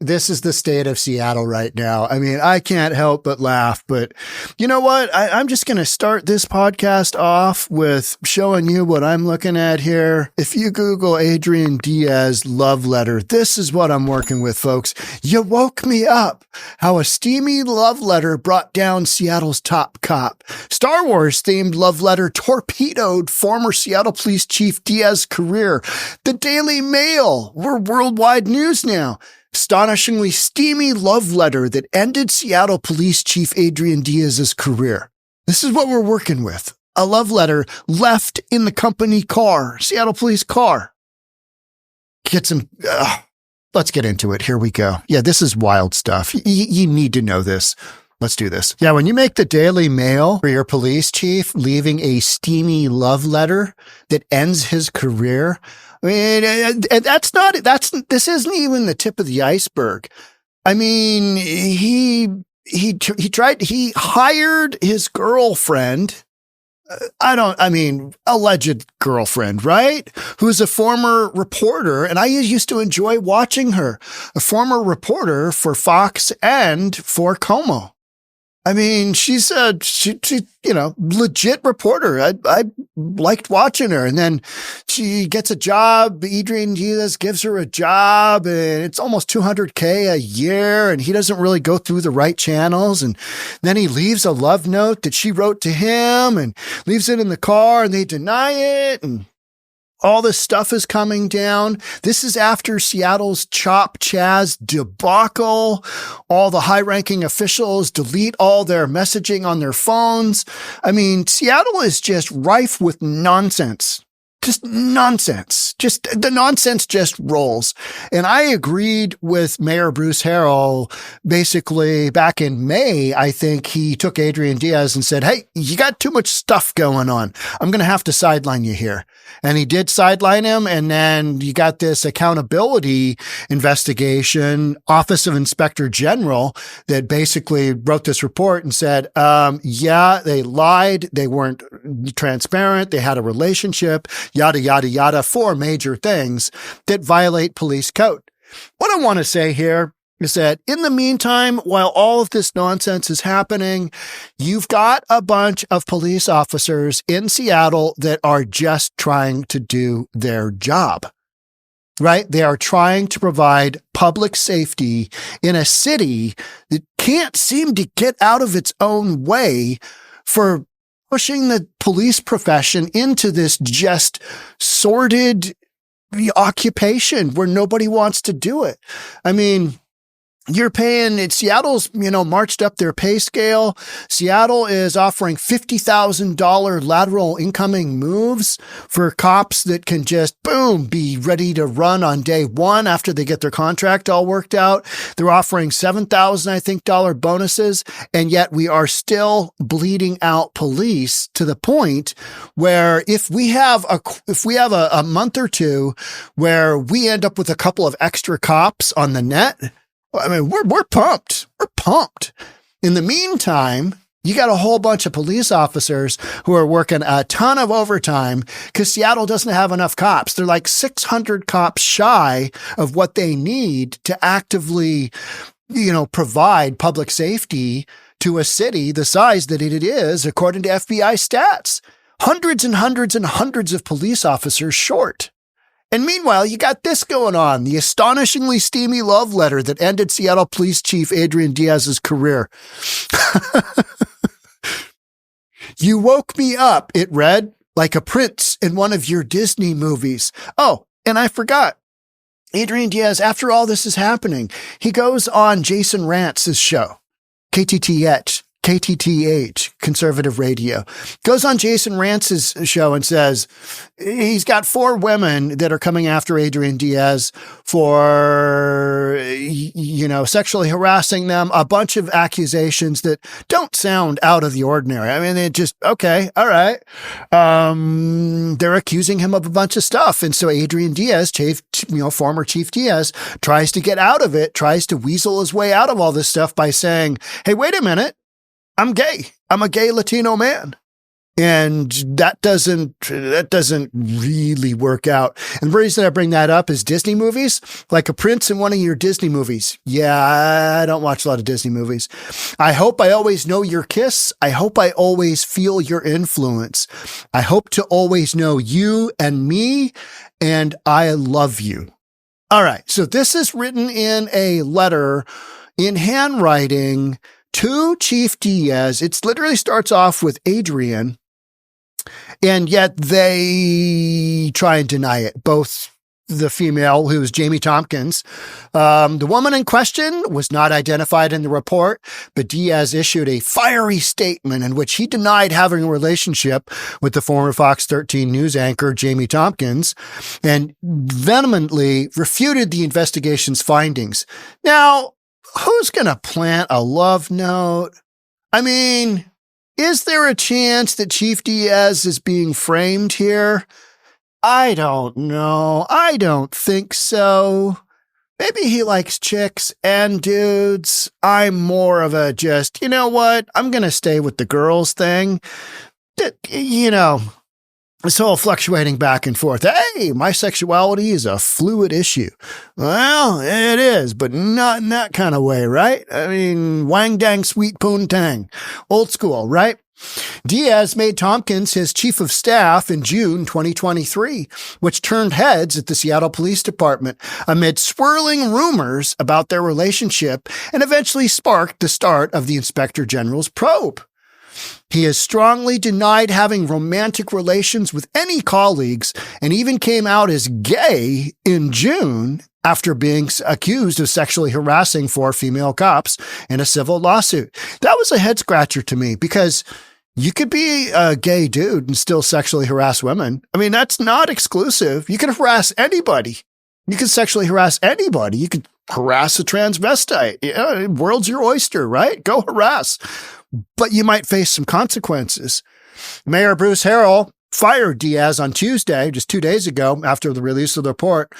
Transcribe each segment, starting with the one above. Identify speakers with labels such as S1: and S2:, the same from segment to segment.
S1: This is the state of Seattle right now. I mean, I can't help but laugh, but you know what? I'm just going to start this podcast off with showing you what I'm looking at here. If you Google Adrian Diaz love letter, this is what I'm working with, folks. You woke me up. How a steamy love letter brought down Seattle's top cop. Star Wars themed love letter torpedoed former Seattle Police Chief Diaz's career. The Daily Mail. We're worldwide news now. Astonishingly steamy love letter that ended Seattle Police Chief Adrian Diaz's career. This is what we're working with. A love letter left in the company car, Seattle Police car. Let's get into it. Here we go. Yeah, this is wild stuff. You need to know this. Let's do this. Yeah, when you make the Daily Mail for your police chief leaving a steamy love letter that ends his career, I mean, this isn't even the tip of the iceberg. I mean, he hired his girlfriend. Alleged girlfriend, right? Who's a former reporter. And I used to enjoy watching her, a former reporter for Fox and for Como. I mean, she's legit reporter. I liked watching her. And then she gets a job. Adrian Diaz gives her a job and it's almost $200K a year. And he doesn't really go through the right channels. And then he leaves a love note that she wrote to him and leaves it in the car and they deny it. And all this stuff is coming down. This is after Seattle's Chop Chaz debacle. All the high-ranking officials delete all their messaging on their phones. I mean, Seattle is just rife with nonsense. Just nonsense. Just the nonsense just rolls. And I agreed with Mayor Bruce Harrell basically back in May. I think he took Adrian Diaz and said, hey, you got too much stuff going on. I'm going to have to sideline you here. And he did sideline him. And then you got this accountability investigation, Office of Inspector General, that basically wrote this report and said, yeah, they lied. They weren't transparent. They had a relationship. Yada, yada, yada, 4 major things that violate police code. What I want to say here is that in the meantime, while all of this nonsense is happening, you've got a bunch of police officers in Seattle that are just trying to do their job, right? They are trying to provide public safety in a city that can't seem to get out of its own way for pushing the police profession into this just sordid occupation where nobody wants to do it. I mean, you're paying, Seattle's, marched up their pay scale. Seattle is offering $50,000 lateral incoming moves for cops that can just, boom, be ready to run on day one after they get their contract all worked out. They're offering $7,000, I think, bonuses. And yet we are still bleeding out police to the point where if we have a month or two where we end up with a couple of extra cops on the net, I mean, we're pumped. We're pumped. In the meantime, you got a whole bunch of police officers who are working a ton of overtime because Seattle doesn't have enough cops. They're like 600 cops shy of what they need to actively, provide public safety to a city the size that it is, according to FBI stats. Hundreds and hundreds and hundreds of police officers short. And meanwhile, you got this going on, the astonishingly steamy love letter that ended Seattle Police Chief Adrian Diaz's career. You woke me up, it read, like a prince in one of your Disney movies. Oh, and I forgot. Adrian Diaz, after all this is happening, he goes on Jason Rantz's show, KTTH, conservative radio, goes on Jason Rantz's show and says he's got 4 women that are coming after Adrian Diaz for, sexually harassing them, a bunch of accusations that don't sound out of the ordinary. I mean, they just, okay, all right. They're accusing him of a bunch of stuff. And so Adrian Diaz, former Chief Diaz, tries to get out of it, tries to weasel his way out of all this stuff by saying, hey, wait a minute. I'm gay. I'm a gay Latino man. And that doesn't really work out. And the reason I bring that up is Disney movies, like a prince in one of your Disney movies. Yeah, I don't watch a lot of Disney movies. I hope I always know your kiss. I hope I always feel your influence. I hope to always know you and me, and I love you. All right. So this is written in a letter in handwriting to Chief Diaz. It literally starts off with Adrian. And yet they try and deny it. Both the female, who's Jamie Tompkins, the woman in question was not identified in the report, but Diaz issued a fiery statement in which he denied having a relationship with the former Fox 13 news anchor, Jamie Tompkins, and vehemently refuted the investigation's findings. Now, who's going to plant a love note? I mean, is there a chance that Chief Diaz is being framed here? I don't know. I don't think so. Maybe he likes chicks and dudes. I'm more of a just, you know what? I'm going to stay with the girls thing. You know, this whole fluctuating back and forth. Hey, my sexuality is a fluid issue. Well, it is, but not in that kind of way, right? I mean, wang dang sweet poon tang. Old school, right? Diaz made Tompkins his chief of staff in June 2023, which turned heads at the Seattle Police Department amid swirling rumors about their relationship and eventually sparked the start of the Inspector General's probe. He has strongly denied having romantic relations with any colleagues and even came out as gay in June after being accused of sexually harassing 4 female cops in a civil lawsuit. That was a head scratcher to me because you could be a gay dude and still sexually harass women. I mean, that's not exclusive. You can harass anybody. You can sexually harass anybody. You could harass a transvestite. Yeah, world's your oyster, right? Go harass. But you might face some consequences. Mayor Bruce Harrell fired Diaz on Tuesday, just 2 days ago, after the release of the report.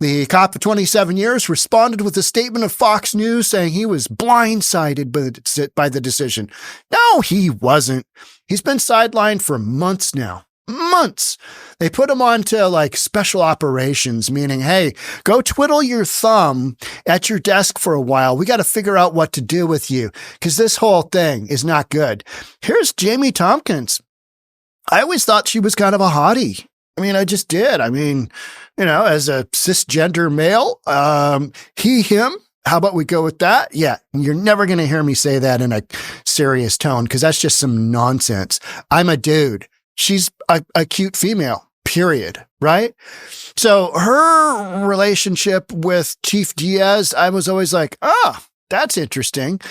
S1: The cop of 27 years responded with a statement of Fox News saying he was blindsided by the decision. No, he wasn't. He's been sidelined for months now. Months. They put him on to like special operations, meaning, hey, go twiddle your thumb at your desk for a while. We got to figure out what to do with you because this whole thing is not good. Here's Jamie Tompkins. I always thought she was kind of a hottie. I mean, I just did. I mean, you know, as a cisgender male, he, him, how about we go with that? Yeah. You're never going to hear me say that in a serious tone because that's just some nonsense. I'm a dude. She's a cute female, period. Right? So her relationship with Chief Diaz, I was always like, that's interesting.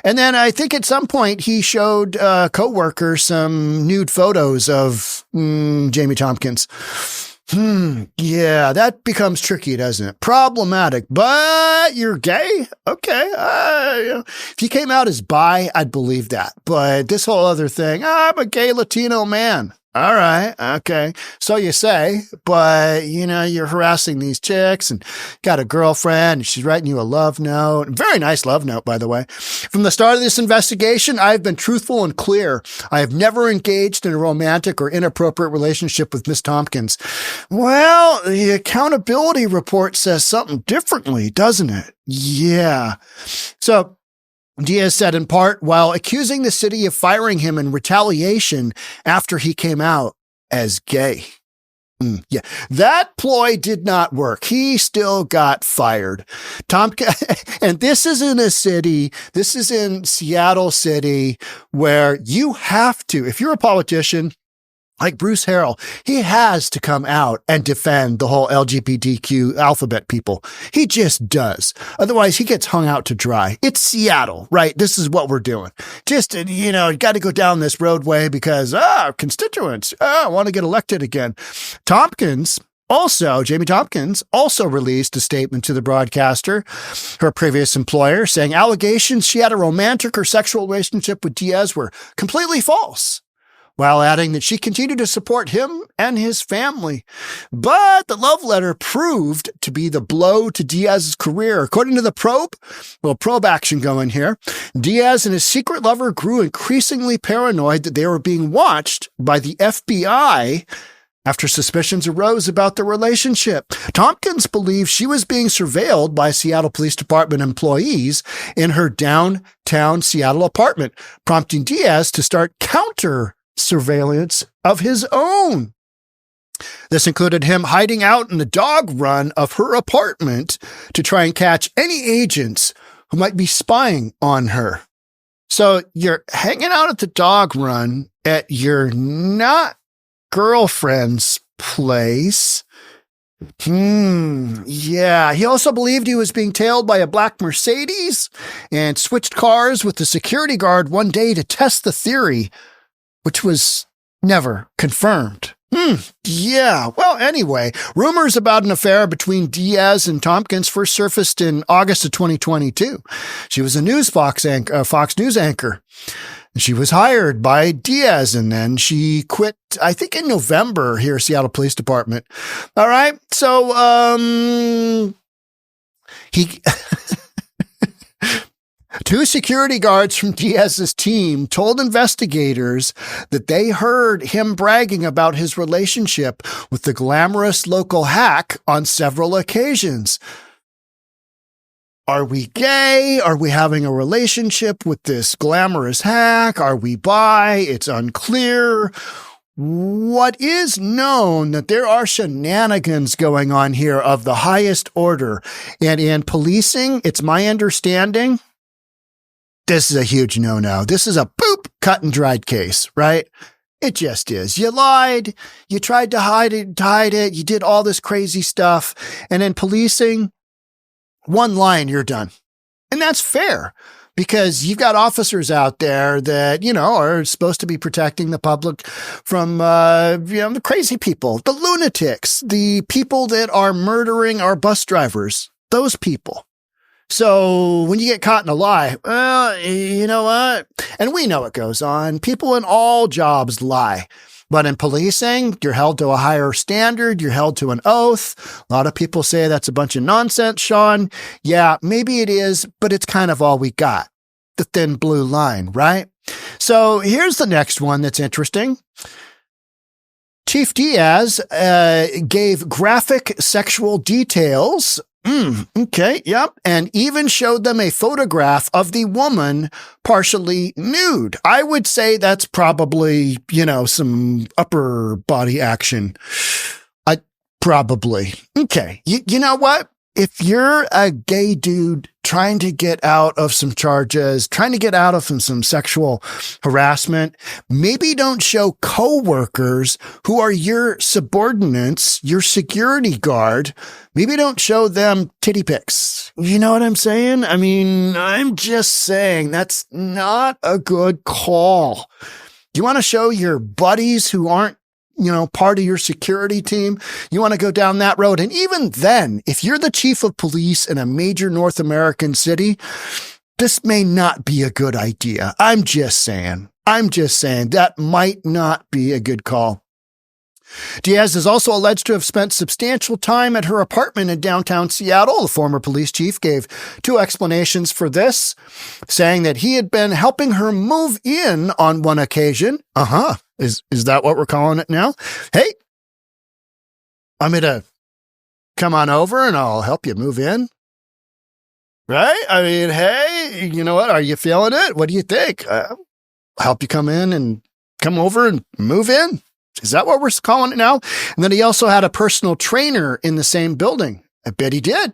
S1: And then I think at some point he showed a coworker some nude photos of Jamie Tompkins. Yeah, that becomes tricky, doesn't it? Problematic, but you're gay? Okay. If you came out as bi, I'd believe that. But this whole other thing, I'm a gay Latino man. All right. Okay. So you say, but you know, you're harassing these chicks and got a girlfriend and she's writing you a love note. Very nice love note, by the way. From the start of this investigation, I've been truthful and clear. I have never engaged in a romantic or inappropriate relationship with Miss Tompkins. Well, the accountability report says something differently, doesn't it? Yeah. So Diaz said in part, while accusing the city of firing him in retaliation after he came out as gay. Yeah, that ploy did not work. He still got fired. And this is in a city, this is in Seattle City, where you have to, if you're a politician, like Bruce Harrell, he has to come out and defend the whole LGBTQ alphabet people. He just does. Otherwise, he gets hung out to dry. It's Seattle, right? This is what we're doing. Just, you know, got to go down this roadway because, constituents, want to get elected again. Jamie Tompkins also released a statement to the broadcaster, her previous employer, saying allegations she had a romantic or sexual relationship with Diaz were completely false. while adding that she continued to support him and his family. But the love letter proved to be the blow to Diaz's career. According to the probe, probe action going here, Diaz and his secret lover grew increasingly paranoid that they were being watched by the FBI after suspicions arose about their relationship. Tompkins believed she was being surveilled by Seattle Police Department employees in her downtown Seattle apartment, prompting Diaz to start counter-surveillance of his own. This included him hiding out in the dog run of her apartment to try and catch any agents who might be spying on her. So you're hanging out at the dog run at your not girlfriend's place. Yeah. He also believed he was being tailed by a black Mercedes and switched cars with the security guard one day to test the theory, which was never confirmed. Yeah. Well, anyway, rumors about an affair between Diaz and Tompkins first surfaced in August of 2022. She was a Fox News anchor. She was hired by Diaz, and then she quit, I think, in November here, Seattle Police Department. All right. So, two security guards from Diaz's team told investigators that they heard him bragging about his relationship with the glamorous local hack on several occasions. Are we gay? Are we having a relationship with this glamorous hack? Are we bi? It's unclear. What is known that there are shenanigans going on here of the highest order. And in policing, it's my understanding, this is a huge no-no. This is a cut and dried case, right? It just is. You lied. You tried to hide it. You did all this crazy stuff. And in policing, one line, you're done. And that's fair because you've got officers out there that, are supposed to be protecting the public from, the crazy people, the lunatics, the people that are murdering our bus drivers, those people. So when you get caught in a lie, well, you know what? And we know it goes on. People in all jobs lie. But in policing, you're held to a higher standard. You're held to an oath. A lot of people say that's a bunch of nonsense, Sean. Yeah, maybe it is, but it's kind of all we got. The thin blue line, right? So here's the next one that's interesting. Chief Diaz gave graphic sexual details. Okay, yep. And even showed them a photograph of the woman partially nude. I would say that's probably, some upper body action. Probably. Okay. You know what? If you're a gay dude trying to get out of some charges, trying to get out of some sexual harassment, maybe don't show coworkers who are your subordinates, your security guard. Maybe don't show them titty pics. You know what I'm saying? I mean, I'm just saying that's not a good call. You want to show your buddies who aren't part of your security team, you want to go down that road. And even then, if you're the chief of police in a major North American city, this may not be a good idea. I'm just saying that might not be a good call. Diaz is also alleged to have spent substantial time at her apartment in downtown Seattle. The former police chief gave two explanations for this, saying that he had been helping her move in on one occasion. Is that what we're calling it now? Hey, I'm going to come on over and I'll help you move in. Right? I mean, hey, you know what? Are you feeling it? What do you think? I'll help you come in and come over and move in. Is that what we're calling it now? And then he also had a personal trainer in the same building. I bet he did.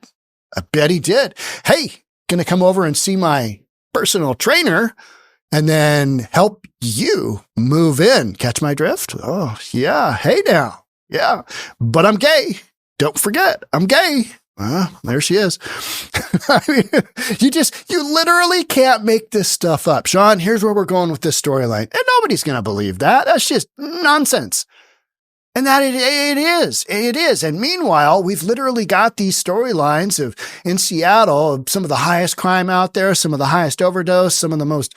S1: Hey, gonna come over and see my personal trainer and then help you move in. Catch my drift? Oh, yeah. Hey now. Yeah. But I'm gay. Don't forget, I'm gay. There she is. I mean, you literally can't make this stuff up. Sean, here's where we're going with this storyline. And nobody's going to believe that. That's just nonsense. And that it is. And meanwhile, we've literally got these storylines of in Seattle, of some of the highest crime out there, some of the highest overdose, some of the most,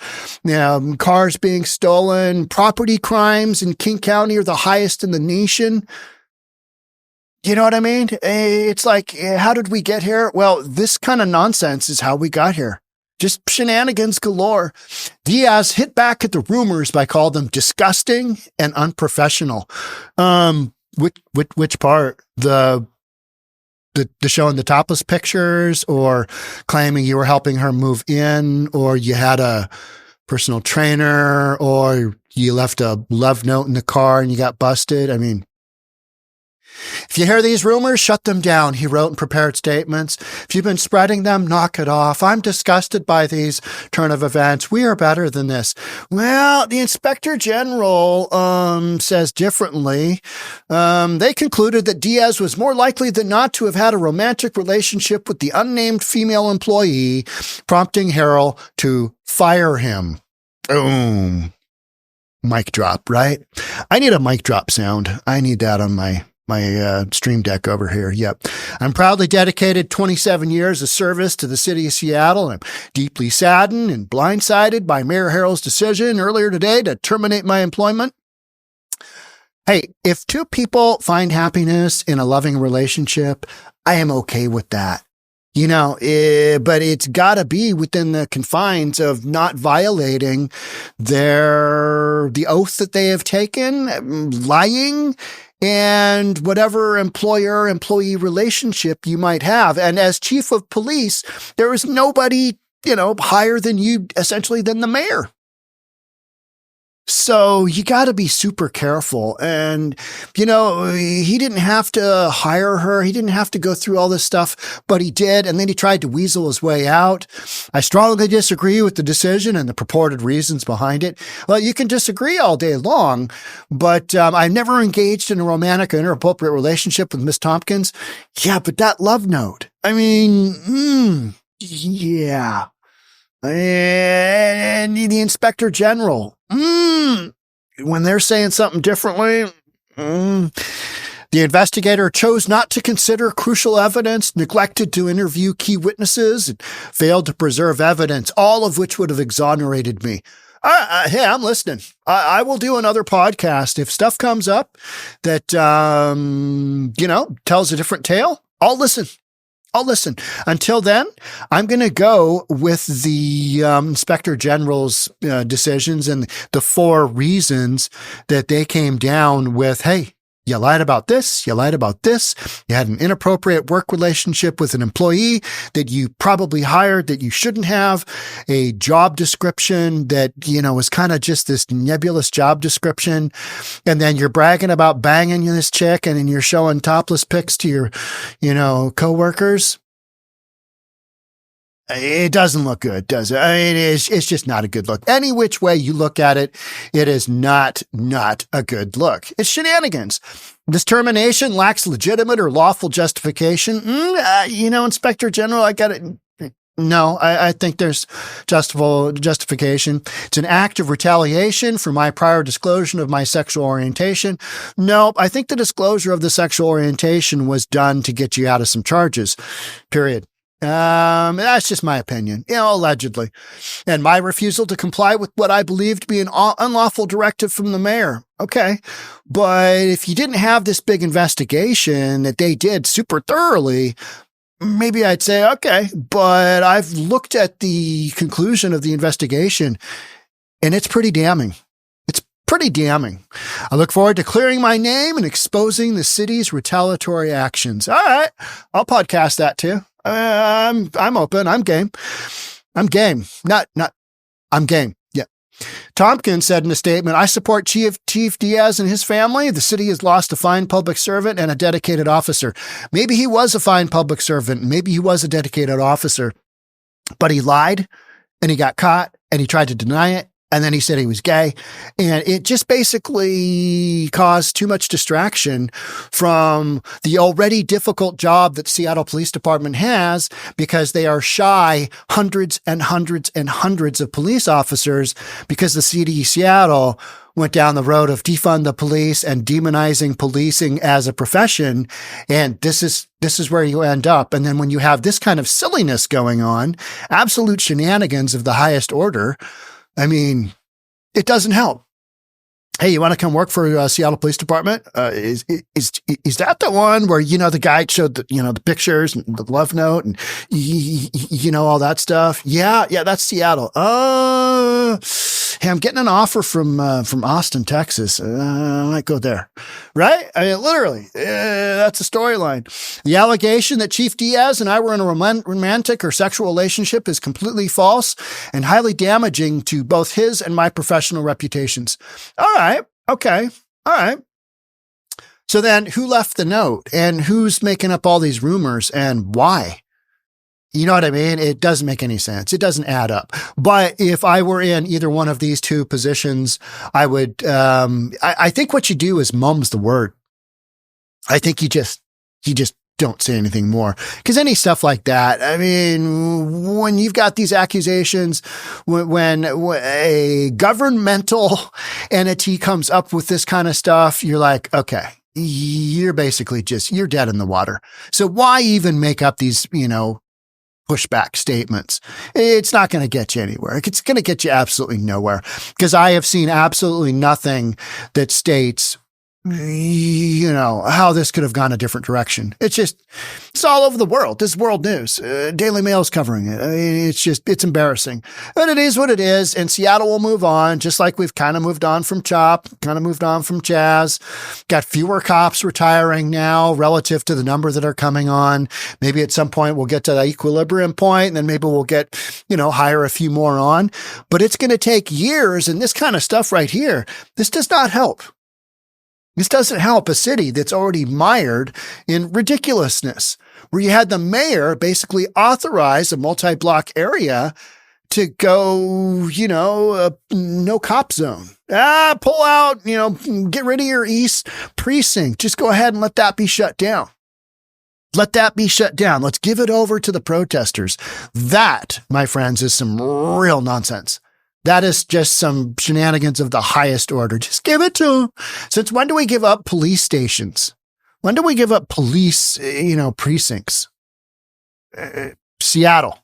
S1: cars being stolen, property crimes in King County are the highest in the nation. You know what I mean? It's like, how did we get here? Well, this kind of nonsense is how we got here. Just shenanigans galore. Diaz hit back at the rumors by calling them disgusting and unprofessional. Which part? The showing the topless pictures, or claiming you were helping her move in, or you had a personal trainer, or you left a love note in the car and you got busted. I mean, if you hear these rumors, shut them down, he wrote in prepared statements. If you've been spreading them, knock it off. I'm disgusted by these turn of events. We are better than this. Well, the Inspector General says differently. They concluded that Diaz was more likely than not to have had a romantic relationship with the unnamed female employee, prompting Harrell to fire him. Boom. Mic drop, right? I need a mic drop sound. I need that on my Stream Deck over here. Yep. I'm proudly dedicated 27 years of service to the city of Seattle. I'm deeply saddened and blindsided by Mayor Harrell's decision earlier today to terminate my employment. Hey, if two people find happiness in a loving relationship, I am okay with that. But it's got to be within the confines of not violating the oath that they have taken, lying, and whatever employer-employee relationship you might have. And as chief of police, there is nobody, higher than you, essentially, than the mayor. So you got to be super careful. And, he didn't have to hire her. He didn't have to go through all this stuff, but he did. And then he tried to weasel his way out. I strongly disagree with the decision and the purported reasons behind it. Well, you can disagree all day long, but I've never engaged in a romantic or inappropriate relationship with Miss Tompkins. Yeah, but that love note, I mean, yeah. And the Inspector General, when they're saying something differently, the investigator chose not to consider crucial evidence, neglected to interview key witnesses, and failed to preserve evidence, all of which would have exonerated me. Hey, I'm listening. I will do another podcast. If stuff comes up that, tells a different tale, I'll listen. Until then, I'm going to go with the Inspector General's decisions and the 4 reasons that they came down with. Hey, you lied about this. You lied about this. You had an inappropriate work relationship with an employee that you probably hired that you shouldn't have. A job description that, was kind of just this nebulous job description. And then you're bragging about banging this chick and then you're showing topless pics to your, coworkers. It doesn't look good, does it? It's just not a good look. Any which way you look at it, it is not a good look. It's shenanigans. This termination lacks legitimate or lawful justification. Inspector General, I got it. No, I think there's justification. It's an act of retaliation for my prior disclosure of my sexual orientation. Nope, I think the disclosure of the sexual orientation was done to get you out of some charges, period. That's just my opinion, allegedly. And my refusal to comply with what I believe to be an unlawful directive from the mayor. Okay. But if you didn't have this big investigation that they did super thoroughly, maybe I'd say, okay, but I've looked at the conclusion of the investigation and it's pretty damning. Pretty damning. I look forward to clearing my name and exposing the city's retaliatory actions. All right. I'll podcast that too. I'm open. I'm game. I'm game. I'm game. Yeah. Tompkins said in a statement, I support Chief Diaz and his family. The city has lost a fine public servant and a dedicated officer. Maybe he was a fine public servant. Maybe he was a dedicated officer, but he lied and he got caught and he tried to deny it. And then he said he was gay. And it just basically caused too much distraction from the already difficult job that Seattle Police Department has, because they are shy hundreds and hundreds and hundreds of police officers, because the city of Seattle went down the road of defund the police and demonizing policing as a profession. And this is where you end up. And then when you have this kind of silliness going on, absolute shenanigans of the highest order, I mean, it doesn't help. Hey, you want to come work for Seattle Police Department? Is that the one where, the guy showed the pictures and the love note and, all that stuff? Yeah, that's Seattle. Hey, I'm getting an offer from Austin, Texas. I might go there. Right? I mean, literally, that's a storyline. The allegation that Chief Diaz and I were in a romantic or sexual relationship is completely false and highly damaging to both his and my professional reputations. All right. Okay. All right. So then who left the note and who's making up all these rumors and why? You know what I mean? It doesn't make any sense. It doesn't add up. But if I were in either one of these two positions, I would, I think what you do is mum's the word. I think you just don't say anything more. Because any stuff like that, I mean, when you've got these accusations, when a governmental entity comes up with this kind of stuff, you're like, okay, you're basically you're dead in the water. So why even make up these, pushback statements? It's not going to get you anywhere. It's going to get you absolutely nowhere, because I have seen absolutely nothing that states, how this could have gone a different direction. It's all over the world. This is world news. Daily Mail's covering it. I mean, it's embarrassing, but it is what it is. And Seattle will move on, just like we've kind of moved on from CHOP, kind of moved on from Chaz. Got fewer cops retiring now relative to the number that are coming on. Maybe at some point we'll get to the equilibrium point, and then maybe we'll get, hire a few more on, but it's going to take years. And this kind of stuff right here, this does not help. This doesn't help a city that's already mired in ridiculousness, where you had the mayor basically authorize a multi-block area to go, no cop zone. Pull out, get rid of your East precinct. Just go ahead and let that be shut down. Let that be shut down. Let's give it over to the protesters. That, my friends, is some real nonsense. That is just some shenanigans of the highest order. Just give it to them. Since when do we give up police stations? When do we give up police, precincts? Seattle,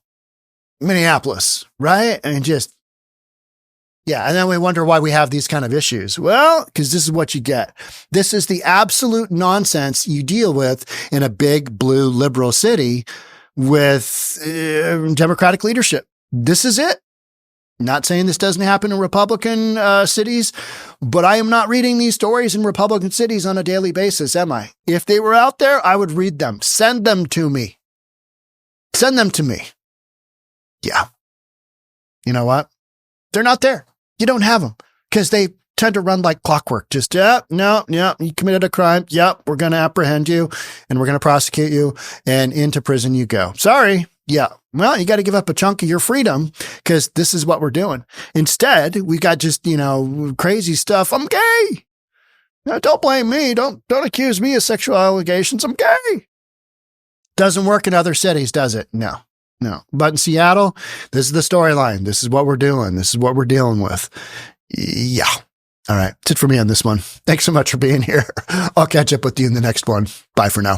S1: Minneapolis, right? And and then we wonder why we have these kind of issues. Well, because this is what you get. This is the absolute nonsense you deal with in a big blue liberal city with Democratic leadership. This is it. Not saying this doesn't happen in Republican cities, but I am not reading these stories in Republican cities on a daily basis, am I? If they were out there, I would read them. Send them to me. Send them to me. Yeah. You know what? They're not there. You don't have them because they tend to run like clockwork. Just, no, you committed a crime. Yep, we're going to apprehend you and we're going to prosecute you and into prison you go. Sorry. Yeah. Well, you got to give up a chunk of your freedom because this is what we're doing. Instead, we got just, crazy stuff. I'm gay. No, don't blame me. Don't accuse me of sexual allegations. I'm gay. Doesn't work in other cities, does it? No. But in Seattle, this is the storyline. This is what we're doing. This is what we're dealing with. Yeah. All right. That's it for me on this one. Thanks so much for being here. I'll catch up with you in the next one. Bye for now.